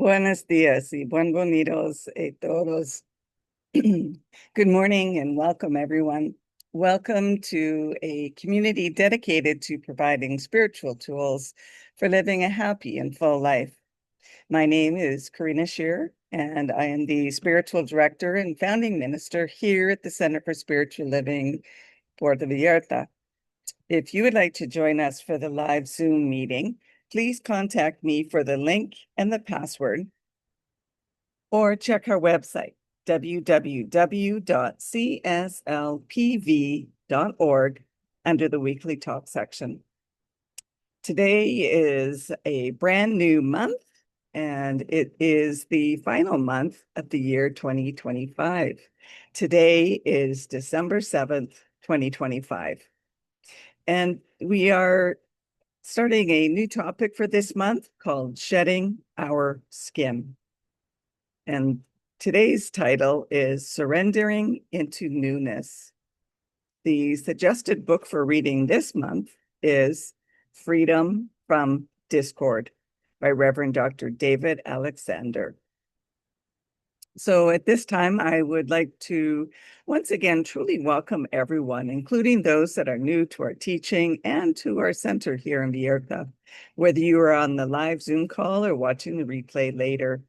Buenos días y buen bonitos a todos. Good morning and welcome, everyone. Welcome to a community dedicated to providing spiritual tools for living a happy and full life. My name is Karina Shearer, and I am the spiritual director and founding minister here at the Center for Spiritual Living Puerto Vallarta. If you would like to join us for the live Zoom meeting, please contact me for the link and the password, or check our website, www.cslpv.org, under the weekly talk section. Today is a brand new month, and it is the final month of the year 2025. Today is December 7th, 2025. And we are starting a new topic for this month called Shedding Our Skin. And today's title is Surrendering into Newness. The suggested book for reading this month is Freedom from Discord by Reverend Dr. David Alexander. So at this time, I would like to once again truly welcome everyone, including those that are new to our teaching and to our center here in Vallarta, whether you are on the live Zoom call or watching the replay later.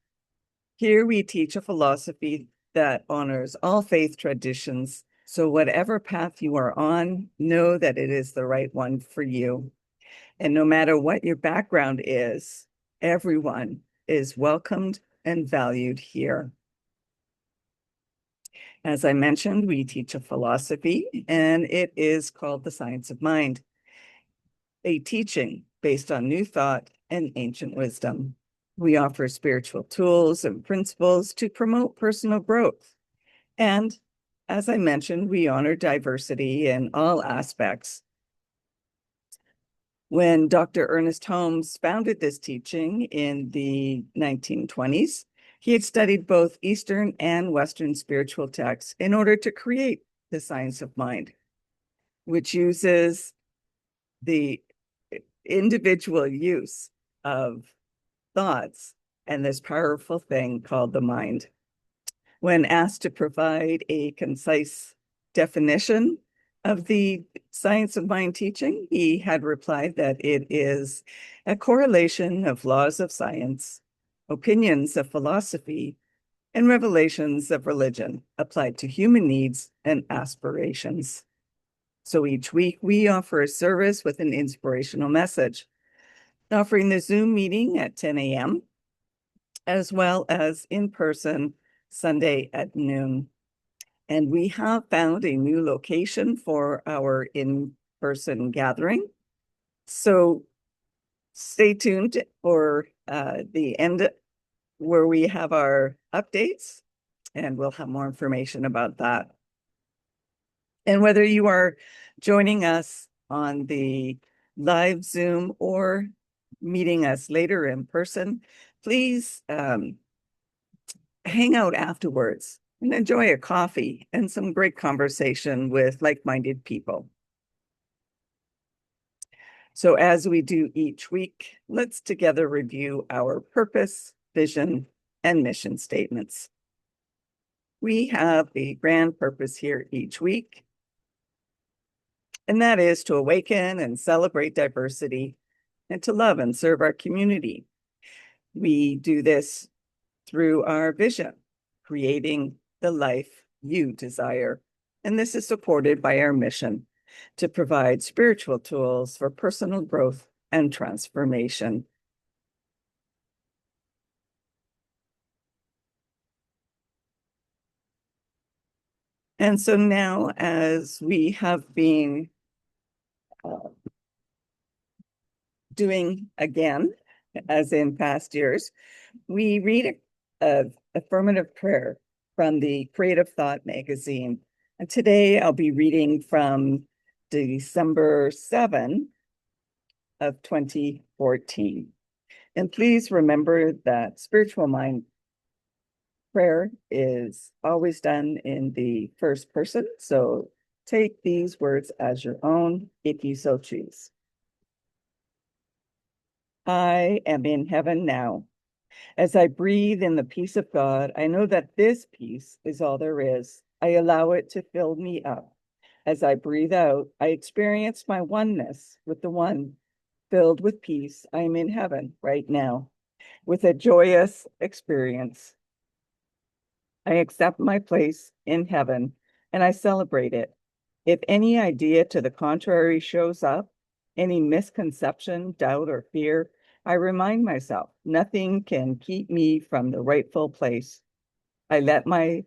Here we teach a philosophy that honors all faith traditions. So whatever path you are on, know that it is the right one for you. And no matter what your background is, everyone is welcomed and valued here. As I mentioned, we teach a philosophy, and it is called the Science of Mind, a teaching based on new thought and ancient wisdom. We offer spiritual tools and principles to promote personal growth. And as I mentioned, we honor diversity in all aspects. When Dr. Ernest Holmes founded this teaching in the 1920s, he had studied both Eastern and Western spiritual texts in order to create the Science of Mind, which uses the individual use of thoughts and this powerful thing called the mind. When asked to provide a concise definition of the Science of Mind teaching, he had replied that it is a correlation of laws of science, opinions of philosophy, and revelations of religion applied to human needs and aspirations. So each week we offer a service with an inspirational message, offering the Zoom meeting at 10 a.m., as well as in person Sunday at noon. And we have found a new location for our in-person gathering. So stay tuned for the end where we have our updates, and we'll have more information about that. And whether you are joining us on the live Zoom or meeting us later in person, please hang out afterwards and enjoy a coffee and some great conversation with like-minded people. So as we do each week, let's together review our purpose, vision, and mission statements. We have a grand purpose here each week, and that is to awaken and celebrate diversity and to love and serve our community. We do this through our vision, creating the life you desire. And this is supported by our mission to provide spiritual tools for personal growth and transformation. And so now, as we have been doing again, as in past years, we read an affirmative prayer from the Creative Thought magazine. And today I'll be reading from December 7 of 2014. And please remember that spiritual mind prayer is always done in the first person. So take these words as your own if you so choose. I am in heaven now, As I breathe in the peace of God, I know that this peace is all there is. I allow it to fill me up. As I breathe out, I experience my oneness with the one. Filled with peace, I am in heaven right now with a joyous experience. I accept my place in heaven and I celebrate it. If any idea to the contrary shows up, any misconception, doubt, or fear, I remind myself nothing can keep me from the rightful place. I let my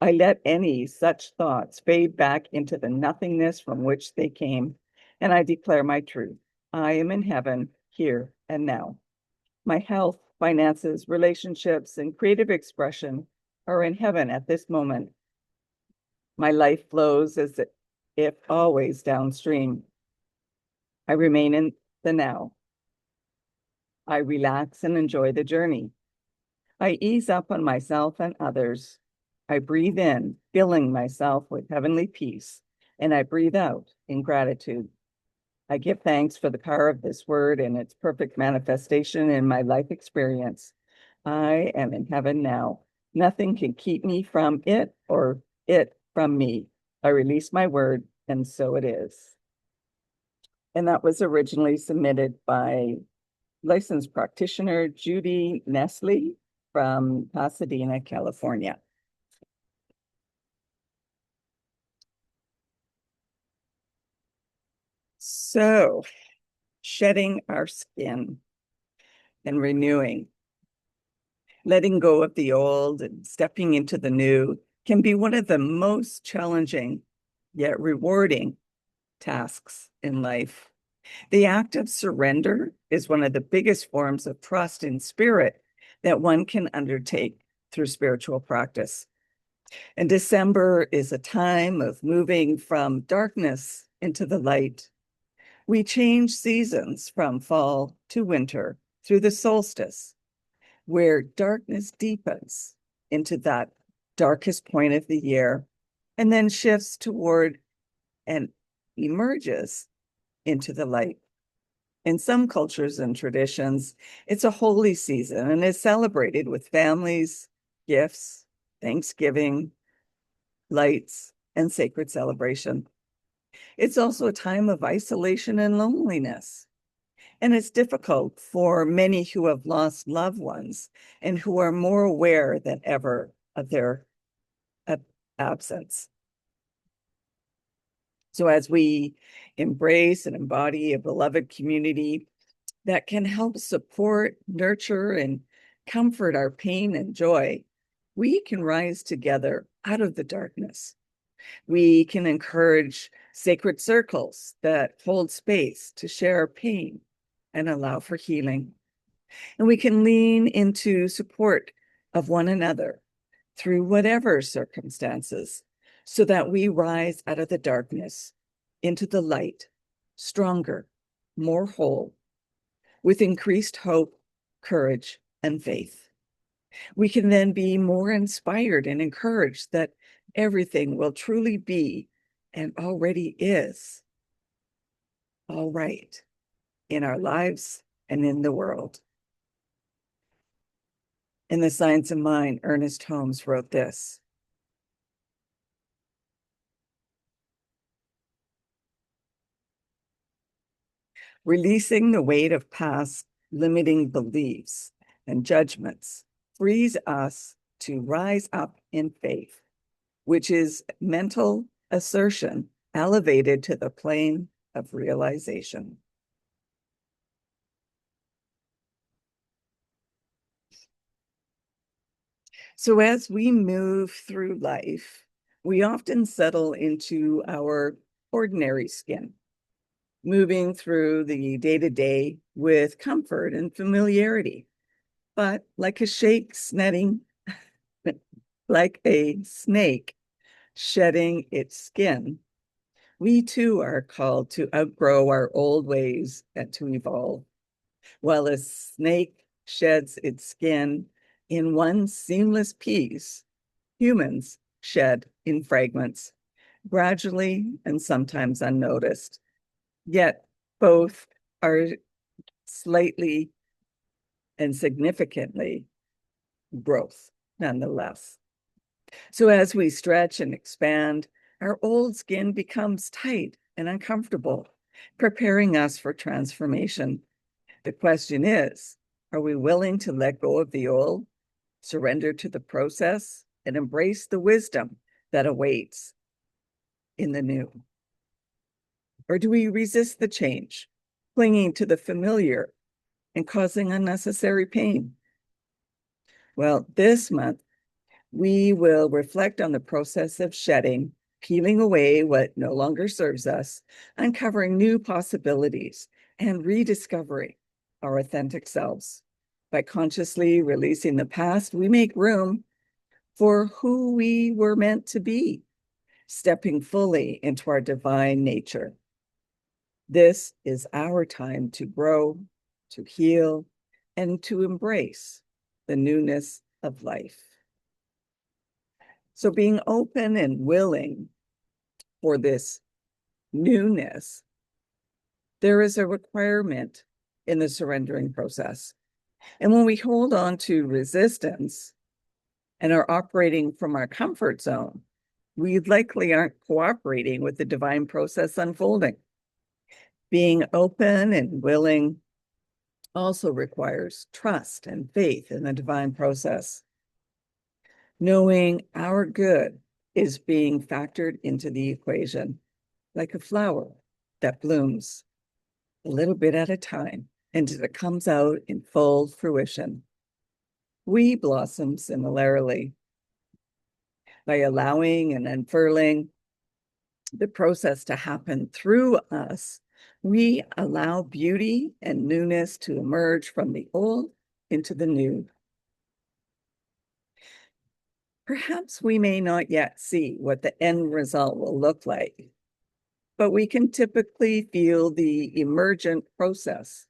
I let any such thoughts fade back into the nothingness from which they came, and I declare my truth. I am in heaven, here and now. My health, finances, relationships, and creative expression are in heaven at this moment. My life flows as if always downstream. I remain in the now. I relax and enjoy the journey. I ease up on myself and others. I breathe in, filling myself with heavenly peace, and I breathe out in gratitude. I give thanks for the power of this word and its perfect manifestation in my life experience. I am in heaven now. Nothing can keep me from it or it from me. I release my word, and so it is. And that was originally submitted by licensed practitioner Judy Nestle from Pasadena, California. So, shedding our skin and renewing, letting go of the old and stepping into the new can be one of the most challenging yet rewarding tasks in life. The act of surrender is one of the biggest forms of trust in spirit that one can undertake through spiritual practice. And December is a time of moving from darkness into the light. We change seasons from fall to winter through the solstice, where darkness deepens into that darkest point of the year and then shifts toward and emerges into the light. In some cultures and traditions, it's a holy season and is celebrated with families, gifts, Thanksgiving, lights, and sacred celebration. It's also a time of isolation and loneliness. And it's difficult for many who have lost loved ones and who are more aware than ever of their absence. So as we embrace and embody a beloved community that can help support, nurture, and comfort our pain and joy, we can rise together out of the darkness. We can encourage sacred circles that hold space to share pain and allow for healing. And we can lean into support of one another through whatever circumstances so that we rise out of the darkness into the light, stronger, more whole, with increased hope, courage, and faith. We can then be more inspired and encouraged that everything will truly be and already is all right in our lives and in the world. In The Science of Mind, Ernest Holmes wrote this: releasing the weight of past limiting beliefs and judgments frees us to rise up in faith, which is mental assertion elevated to the plane of realization. So as we move through life, we often settle into our ordinary skin, moving through the day-to-day with comfort and familiarity. But like a like a snake shedding its skin, we too are called to outgrow our old ways and to evolve. While a snake sheds its skin in one seamless piece, humans shed in fragments, gradually and sometimes unnoticed. Yet both are slightly and significantly growth nonetheless. So as we stretch and expand, our old skin becomes tight and uncomfortable, preparing us for transformation. The question is, are we willing to let go of the old, surrender to the process, and embrace the wisdom that awaits in the new? Or do we resist the change, clinging to the familiar and causing unnecessary pain? Well, this month, we will reflect on the process of shedding, peeling away what no longer serves us, uncovering new possibilities, and rediscovering our authentic selves. By consciously releasing the past, we make room for who we were meant to be, stepping fully into our divine nature. This is our time to grow, to heal, and to embrace the newness of life. So being open and willing for this newness, there is a requirement in the surrendering process. And when we hold on to resistance and are operating from our comfort zone, we likely aren't cooperating with the divine process unfolding. Being open and willing also requires trust and faith in the divine process. Knowing our good is being factored into the equation, like a flower that blooms a little bit at a time until it comes out in full fruition. We blossom similarly. By allowing and unfurling the process to happen through us, we allow beauty and newness to emerge from the old into the new. Perhaps we may not yet see what the end result will look like, but we can typically feel the emergent process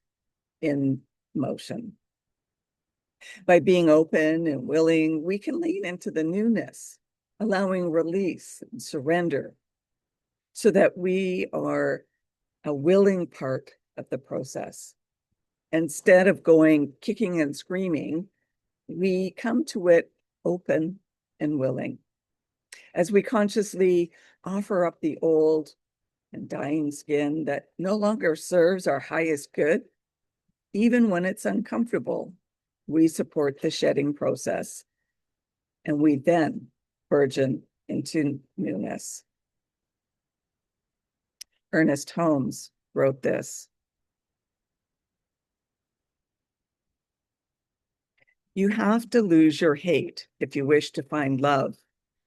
in motion. By being open and willing, we can lean into the newness, allowing release and surrender so that we are a willing part of the process. Instead of going kicking and screaming, we come to it open and willing. As we consciously offer up the old and dying skin that no longer serves our highest good, even when it's uncomfortable, we support the shedding process, and we then burgeon into newness. Ernest Holmes wrote this: "You have to lose your hate if you wish to find love,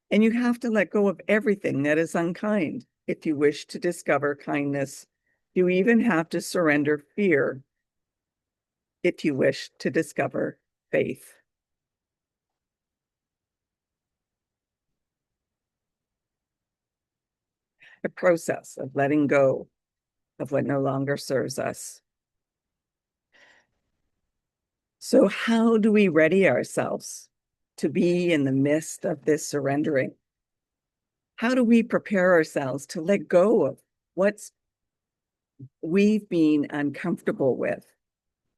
and you have to let go of everything that is unkind if you wish to discover kindness. You even have to surrender fear if you wish to discover faith." A process of letting go of what no longer serves us. So how do we ready ourselves to be in the midst of this surrendering? How do we prepare ourselves to let go of what's we've been uncomfortable with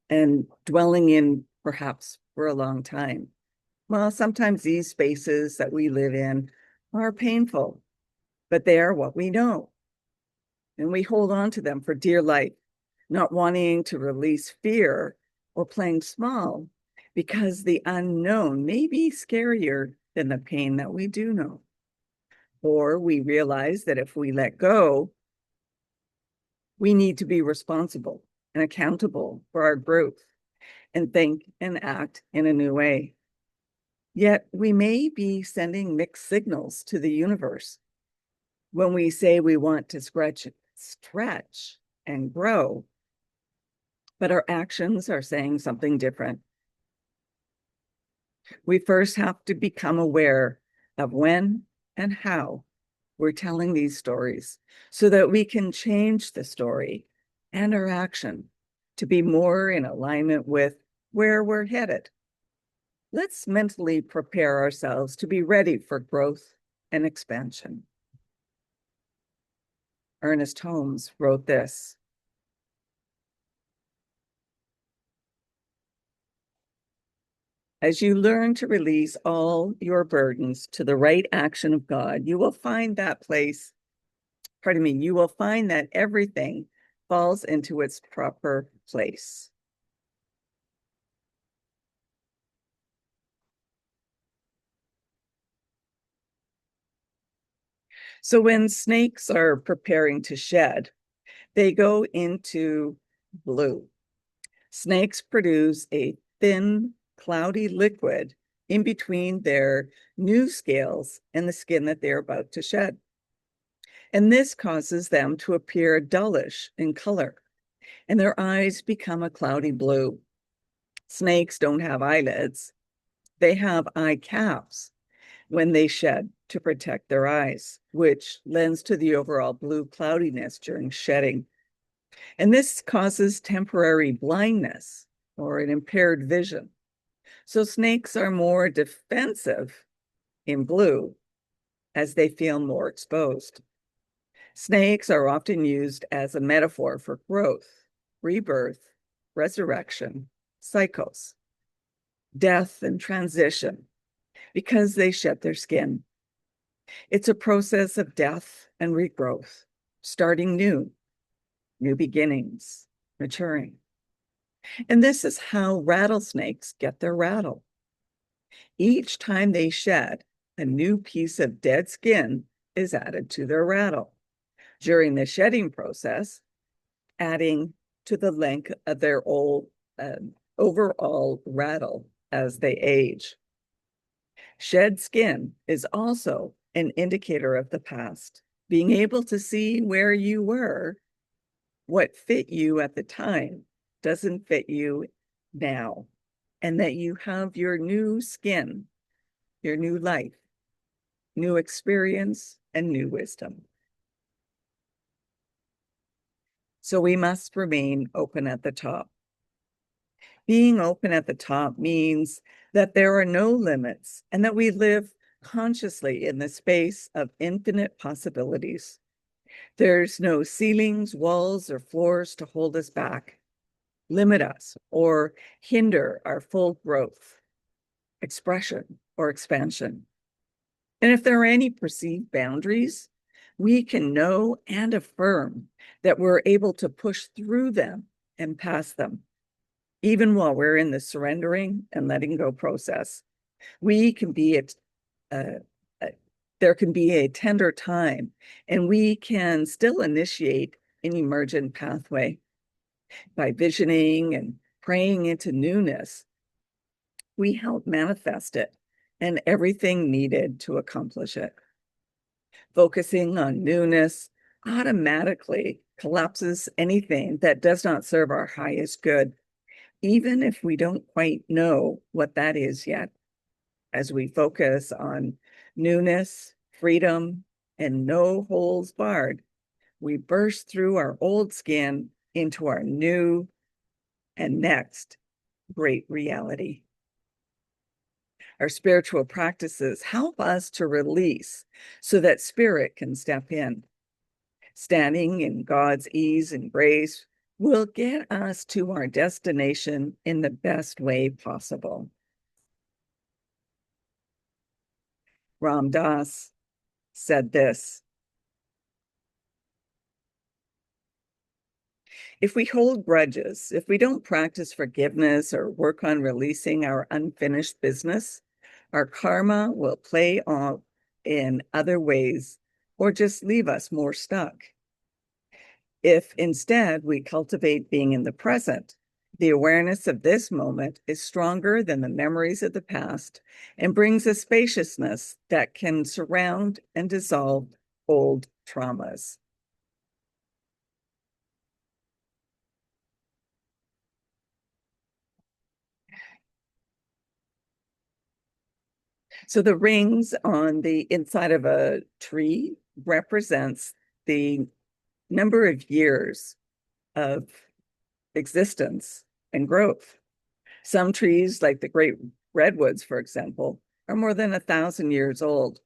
and dwelling in perhaps for a long time? Well, sometimes these spaces that we live in are painful, but they are what we know. And we hold on to them for dear life, not wanting to release fear or playing small because the unknown may be scarier than the pain that we do know. Or we realize that if we let go, we need to be responsible and accountable for our growth and think and act in a new way. Yet we may be sending mixed signals to the universe when we say we want to stretch and grow, but our actions are saying something different. We first have to become aware of when and how we're telling these stories so that we can change the story and our action to be more in alignment with where we're headed. Let's mentally prepare ourselves to be ready for growth and expansion. Ernest Holmes wrote this: As you learn to release all your burdens to the right action of God, you will find that place, pardon me, you will find that everything falls into its proper place. So when snakes are preparing to shed, they go into blue. Snakes produce a thin, cloudy liquid in between their new scales and the skin that they're about to shed. And this causes them to appear dullish in color, and their eyes become a cloudy blue. Snakes don't have eyelids, they have eye caps when they shed to protect their eyes, which lends to the overall blue cloudiness during shedding. And this causes temporary blindness or an impaired vision. So snakes are more defensive in blue as they feel more exposed. Snakes are often used as a metaphor for growth, rebirth, resurrection, cycles, death, and transition because they shed their skin. It's a process of death and regrowth, starting new, new beginnings, maturing. And this is how rattlesnakes get their rattle. Each time they shed, a new piece of dead skin is added to their rattle. During the shedding process, adding to the length of their overall rattle as they age. Shed skin is also an indicator of the past. Being able to see where you were, what fit you at the time, doesn't fit you now, and that you have your new skin, your new life, new experience, and new wisdom. So we must remain open at the top. Being open at the top means that there are no limits and that we live consciously in the space of infinite possibilities. There's no ceilings, walls, or floors to hold us back, limit us, or hinder our full growth, expression, or expansion. And if there are any perceived boundaries, we can know and affirm that we're able to push through them and past them, even while we're in the surrendering and letting go process. We can be at there can be a tender time, and we can still initiate an emergent pathway by visioning and praying into newness. We help manifest it and everything needed to accomplish it. Focusing on newness automatically collapses anything that does not serve our highest good, even if we don't quite know what that is yet. As we focus on newness, freedom, and no holes barred, we burst through our old skin into our new and next great reality. Our spiritual practices help us to release so that spirit can step in. Standing in God's ease and grace will get us to our destination in the best way possible. Ram Dass said this: if we hold grudges, if we don't practice forgiveness or work on releasing our unfinished business, our karma will play on in other ways or just leave us more stuck. If instead we cultivate being in the present, the awareness of this moment is stronger than the memories of the past and brings a spaciousness that can surround and dissolve old traumas. So the rings on the inside of a tree represents the number of years of existence and growth. Some trees, like the great redwoods, for example, are more than 1,000 years old.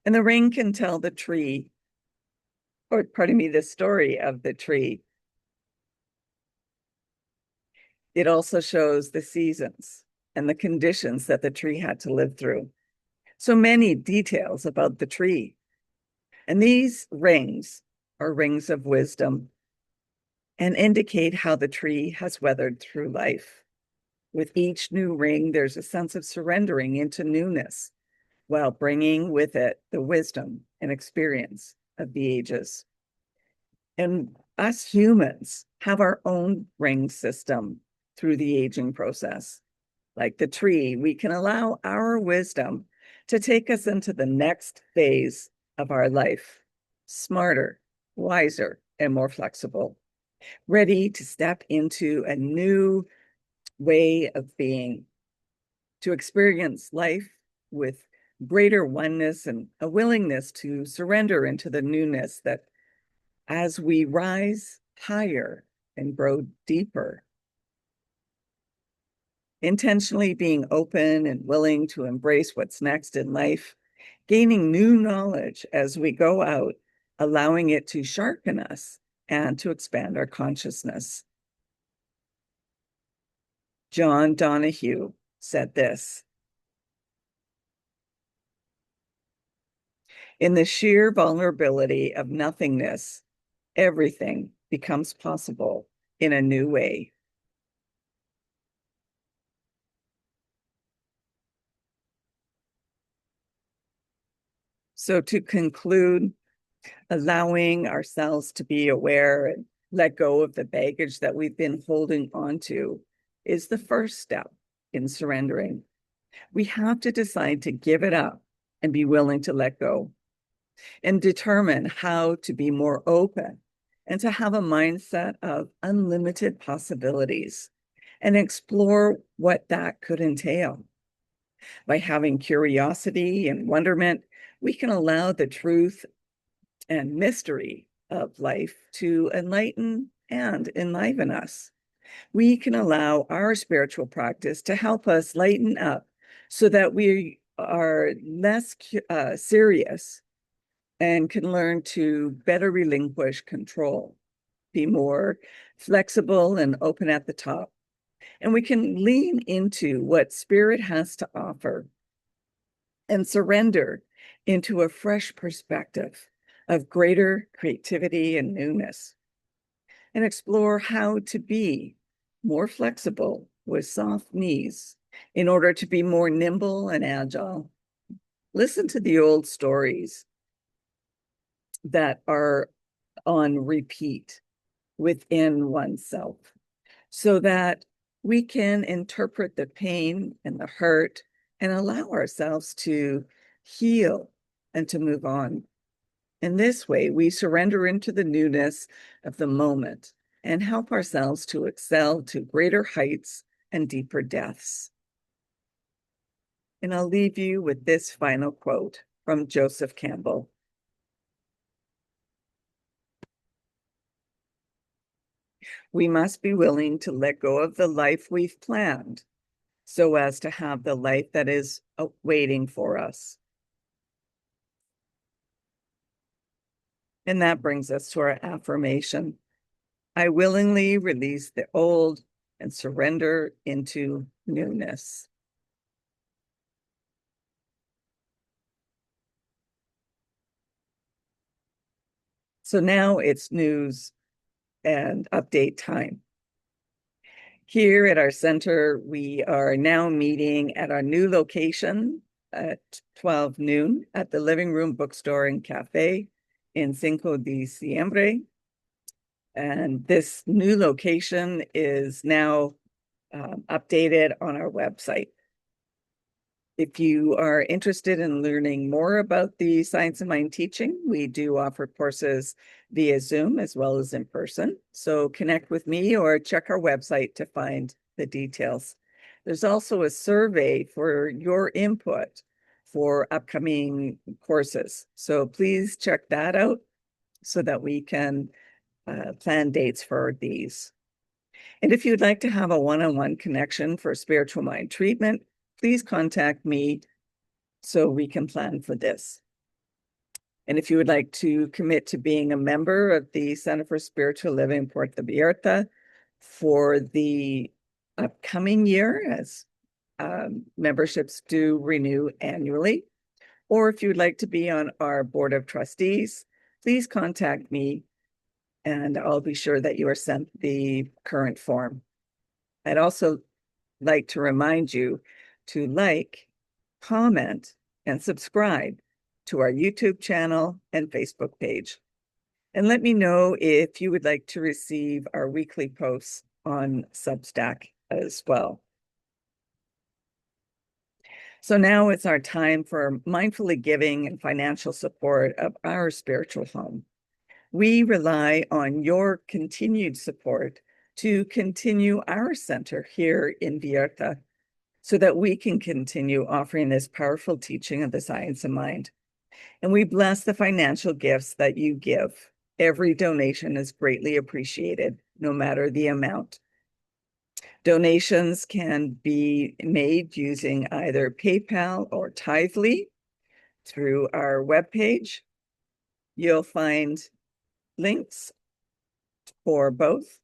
And the ring can tell the tree, or pardon me, the story of the tree. It also shows the seasons. and the conditions that the tree had to live through. So many details about the tree. And these rings are rings of wisdom and indicate how the tree has weathered through life. With each new ring, there's a sense of surrendering into newness, while bringing with it the wisdom and experience of the ages. And us humans have our own ring system through the aging process. Like the tree, we can allow our wisdom to take us into the next phase of our life, smarter, wiser, and more flexible, ready to step into a new way of being, to experience life with greater oneness and a willingness to surrender into the newness that as we rise higher and grow deeper, intentionally being open and willing to embrace what's next in life, gaining new knowledge as we go out, allowing it to sharpen us and to expand our consciousness. John Donahue said this: "In the sheer vulnerability of nothingness, everything becomes possible in a new way." So to conclude, allowing ourselves to be aware and let go of the baggage that we've been holding on to is the first step in surrendering. We have to decide to give it up and be willing to let go and determine how to be more open and to have a mindset of unlimited possibilities and explore what that could entail. By having curiosity and wonderment, we can allow the truth and mystery of life to enlighten and enliven us. We can allow our spiritual practice to help us lighten up so that we are less serious and can learn to better relinquish control, be more flexible and open at the top. And we can lean into what spirit has to offer and surrender into a fresh perspective of greater creativity and newness, and explore how to be more flexible with soft knees in order to be more nimble and agile. Listen to the old stories that are on repeat within oneself so that we can interpret the pain and the hurt and allow ourselves to heal and to move on. In this way, we surrender into the newness of the moment and help ourselves to excel to greater heights and deeper depths. And I'll leave you with this final quote from Joseph Campbell. "We must be willing to let go of the life we've planned so as to have the life that is waiting for us." And that brings us to our affirmation. I willingly release the old and surrender into newness. So now it's news and update time. Here at our center, we are now meeting at our new location at 12 noon at the Living Room Bookstore and Cafe in Cinco de Diciembre. And this new location is now updated on our website. If you are interested in learning more about the Science of Mind teaching, we do offer courses via Zoom as well as in person. So connect with me or check our website to find the details. There's also a survey for your input for upcoming courses. So please check that out so that we can plan dates for these. And if you'd like to have a one-on-one connection for spiritual mind treatment, please contact me so we can plan for this. And if you would like to commit to being a member of the Center for Spiritual Living Puerto Vallarta for the upcoming year, as memberships do renew annually. Or if you'd like to be on our board of trustees, please contact me and I'll be sure that you are sent the current form. I'd also like to remind you to like, comment, and subscribe to our YouTube channel and Facebook page. And let me know if you would like to receive our weekly posts on Substack as well. So now it's our time for mindfully giving and financial support of our spiritual home. We rely on your continued support to continue our center here in Vallarta so that we can continue offering this powerful teaching of the science of mind. And we bless the financial gifts that you give. Every donation is greatly appreciated, no matter the amount. Donations can be made using either PayPal or Tithely through our webpage. You'll find links for both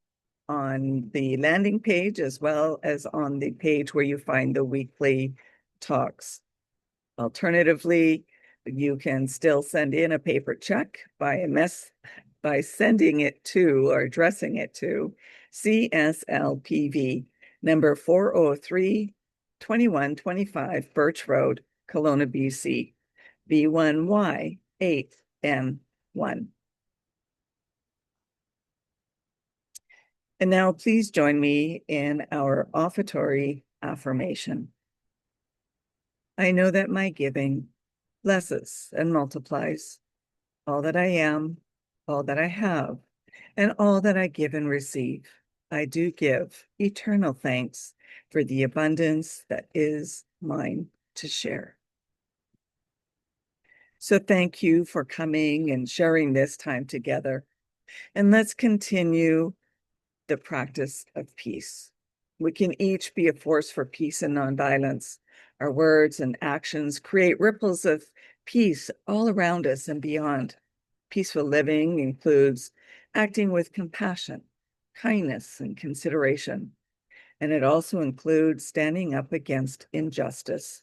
on the landing page as well as on the page where you find the weekly talks. Alternatively, you can still send in a paper check by sending it to or addressing it to CSLPV number 403 2125 Birch Road, Kelowna, BC, B1Y 8M1. And now please join me in our offertory affirmation. I know that my giving blesses and multiplies all that I am, all that I have, and all that I give and receive. I do give eternal thanks for the abundance that is mine to share. So thank you for coming and sharing this time together. And let's continue the practice of peace. We can each be a force for peace and nonviolence. Our words and actions create ripples of peace all around us and beyond. Peaceful living includes acting with compassion, kindness, and consideration. And it also includes standing up against injustice.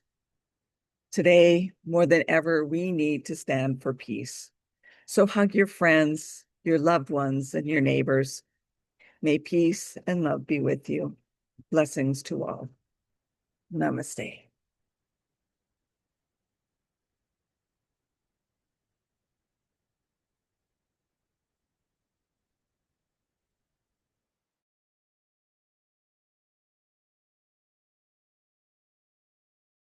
Today, more than ever, we need to stand for peace. So hug your friends, your loved ones, and your neighbors. May peace and love be with you. Blessings to all. Namaste.